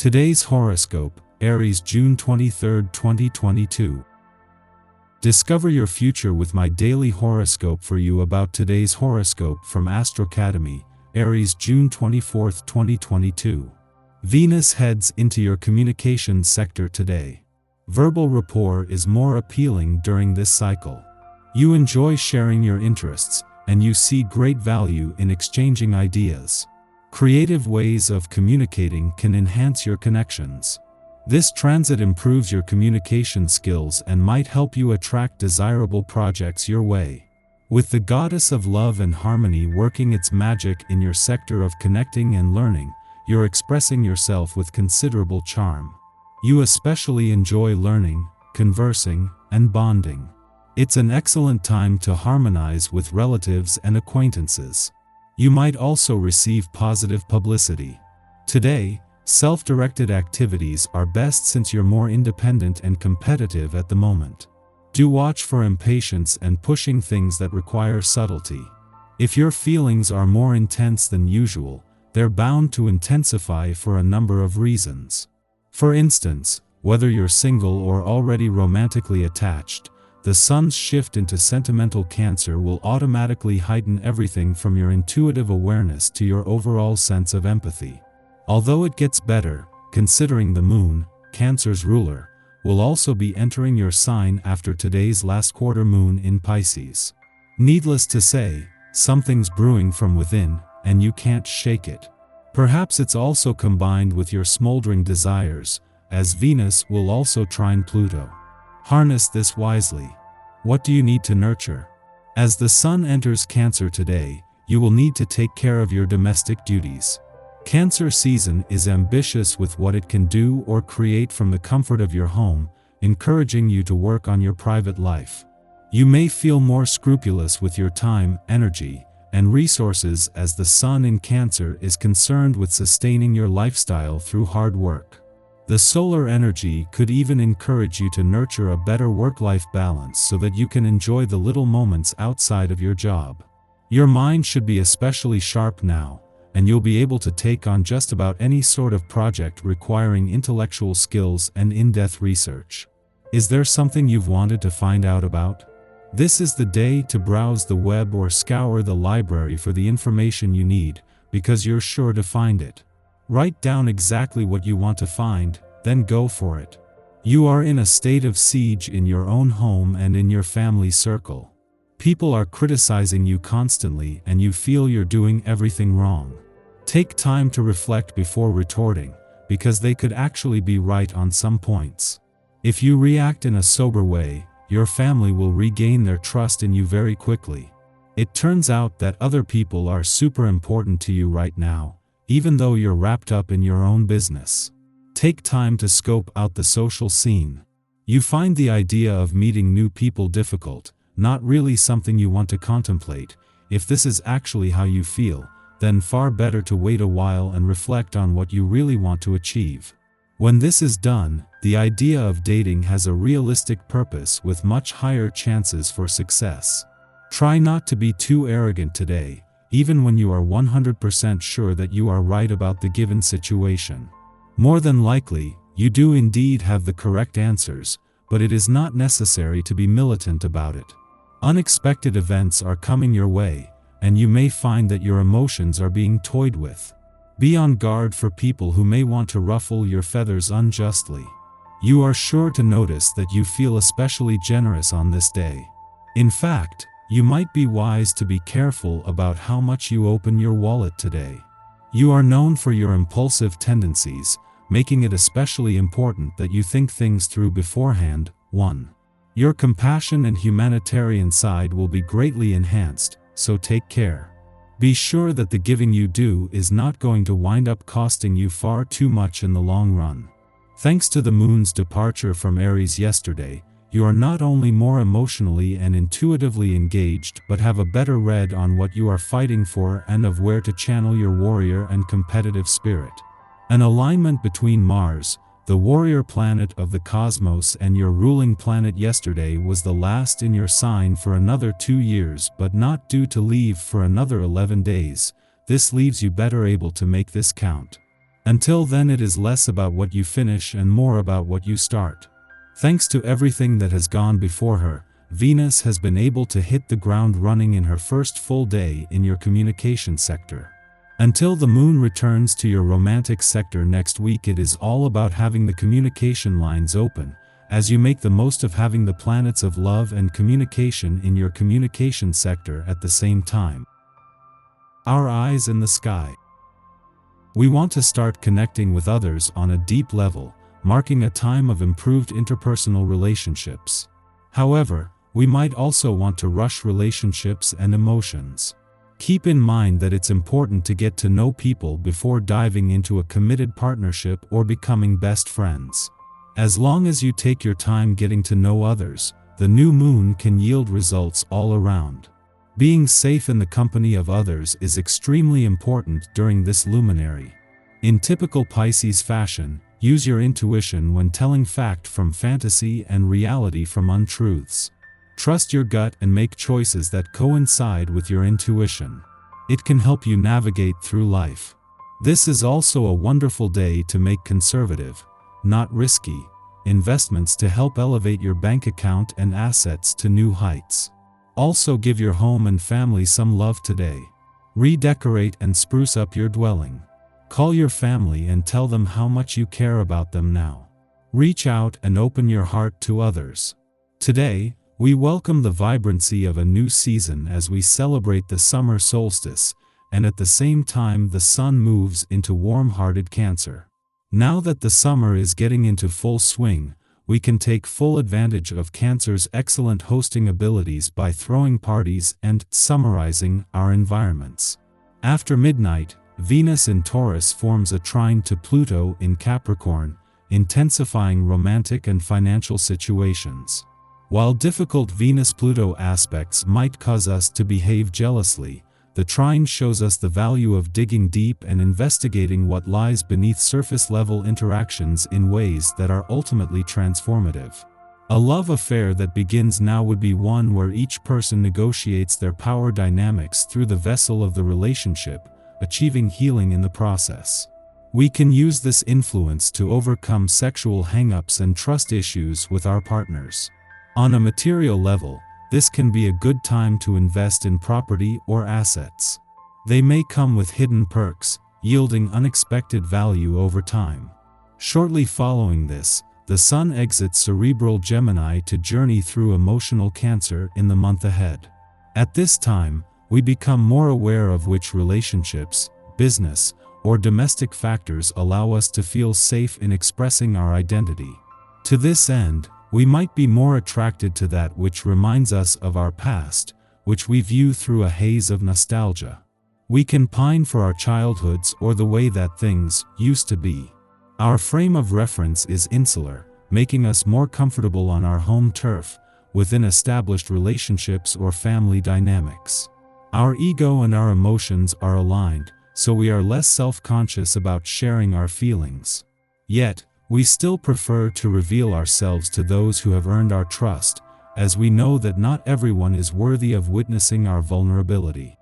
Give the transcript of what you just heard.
Today's horoscope, Aries, June 23, 2022. Discover your future with my daily horoscope for you. About today's horoscope from Astrocademy, Aries, June 24, 2022. Venus heads into your communications sector today. Verbal rapport is more appealing during this cycle. You enjoy sharing your interests, and you see great value in exchanging ideas. Creative ways of communicating can enhance your connections. This transit improves your communication skills and might help you attract desirable projects your way. With the goddess of love and harmony working its magic in your sector of connecting and learning, you're expressing yourself with considerable charm. You especially enjoy learning, conversing, and bonding. It's an excellent time to harmonize with relatives and acquaintances. You might also receive positive publicity. Today, self-directed activities are best since you're more independent and competitive at the moment. Do watch for impatience and pushing things that require subtlety. If your feelings are more intense than usual, they're bound to intensify for a number of reasons. For instance, whether you're single or already romantically attached, the sun's shift into sentimental Cancer will automatically heighten everything from your intuitive awareness to your overall sense of empathy. Although it gets better, considering the moon, Cancer's ruler, will also be entering your sign after today's last quarter moon in Pisces. Needless to say, something's brewing from within, and you can't shake it. Perhaps it's also combined with your smoldering desires, as Venus will also trine Pluto. Harness this wisely. What do you need to nurture? As the sun enters Cancer today, you will need to take care of your domestic duties. Cancer season is ambitious with what it can do or create from the comfort of your home, encouraging you to work on your private life. You may feel more scrupulous with your time, energy, and resources as the sun in Cancer is concerned with sustaining your lifestyle through hard work. The solar energy could even encourage you to nurture a better work-life balance so that you can enjoy the little moments outside of your job. Your mind should be especially sharp now, and you'll be able to take on just about any sort of project requiring intellectual skills and in-depth research. Is there something you've wanted to find out about? This is the day to browse the web or scour the library for the information you need, because you're sure to find it. Write down exactly what you want to find, then go for it. You are in a state of siege in your own home and in your family circle. People are criticizing you constantly and you feel you're doing everything wrong. Take time to reflect before retorting, because they could actually be right on some points. If you react in a sober way, your family will regain their trust in you very quickly. It turns out that other people are super important to you right now, even though you're wrapped up in your own business. Take time to scope out the social scene. You find the idea of meeting new people difficult, not really something you want to contemplate. If this is actually how you feel, then far better to wait a while and reflect on what you really want to achieve. When this is done, the idea of dating has a realistic purpose with much higher chances for success. Try not to be too arrogant today, even when you are 100% sure that you are right about the given situation. More than likely, you do indeed have the correct answers, but it is not necessary to be militant about it. Unexpected events are coming your way, and you may find that your emotions are being toyed with. Be on guard for people who may want to ruffle your feathers unjustly. You are sure to notice that you feel especially generous on this day. In fact, you might be wise to be careful about how much you open your wallet today. You are known for your impulsive tendencies, making it especially important that you think things through beforehand. 1. Your compassion and humanitarian side will be greatly enhanced, so take care. Be sure that the giving you do is not going to wind up costing you far too much in the long run. Thanks to the moon's departure from Aries yesterday, you are not only more emotionally and intuitively engaged but have a better read on what you are fighting for and of where to channel your warrior and competitive spirit. An alignment between Mars, the warrior planet of the cosmos, and your ruling planet yesterday was the last in your sign for another 2 years but not due to leave for another 11 days. This leaves you better able to make this count. Until then, it is less about what you finish and more about what you start. Thanks to everything that has gone before her, Venus has been able to hit the ground running in her first full day in your communication sector. Until the moon returns to your romantic sector next week, it is all about having the communication lines open, as you make the most of having the planets of love and communication in your communication sector at the same time. Our eyes in the sky. We want to start connecting with others on a deep level, marking a time of improved interpersonal relationships. However, we might also want to rush relationships and emotions. Keep in mind that it's important to get to know people before diving into a committed partnership or becoming best friends. As long as you take your time getting to know others, the new moon can yield results all around. Being safe in the company of others is extremely important during this luminary. In typical Pisces fashion, use your intuition when telling fact from fantasy and reality from untruths. Trust your gut and make choices that coincide with your intuition. It can help you navigate through life. This is also a wonderful day to make conservative, not risky, investments to help elevate your bank account and assets to new heights. Also, give your home and family some love today. Redecorate and spruce up your dwelling. Call your family and tell them how much you care about them now. Reach out and open your heart to others. Today, we welcome the vibrancy of a new season as we celebrate the summer solstice, and at the same time the sun moves into warm-hearted Cancer. Now that the summer is getting into full swing, we can take full advantage of Cancer's excellent hosting abilities by throwing parties and summarizing our environments. After midnight, Venus in Taurus forms a trine to Pluto in Capricorn, intensifying romantic and financial situations. While difficult Venus-Pluto aspects might cause us to behave jealously, the trine shows us the value of digging deep and investigating what lies beneath surface-level interactions in ways that are ultimately transformative. A love affair that begins now would be one where each person negotiates their power dynamics through the vessel of the relationship, achieving healing in the process. We can use this influence to overcome sexual hang-ups and trust issues with our partners. On a material level, this can be a good time to invest in property or assets. They may come with hidden perks, yielding unexpected value over time. Shortly following this, the Sun exits cerebral Gemini to journey through emotional Cancer in the month ahead. At this time, we become more aware of which relationships, business, or domestic factors allow us to feel safe in expressing our identity. To this end, we might be more attracted to that which reminds us of our past, which we view through a haze of nostalgia. We can pine for our childhoods or the way that things used to be. Our frame of reference is insular, making us more comfortable on our home turf, within established relationships or family dynamics. Our ego and our emotions are aligned, so we are less self-conscious about sharing our feelings. Yet, we still prefer to reveal ourselves to those who have earned our trust, as we know that not everyone is worthy of witnessing our vulnerability.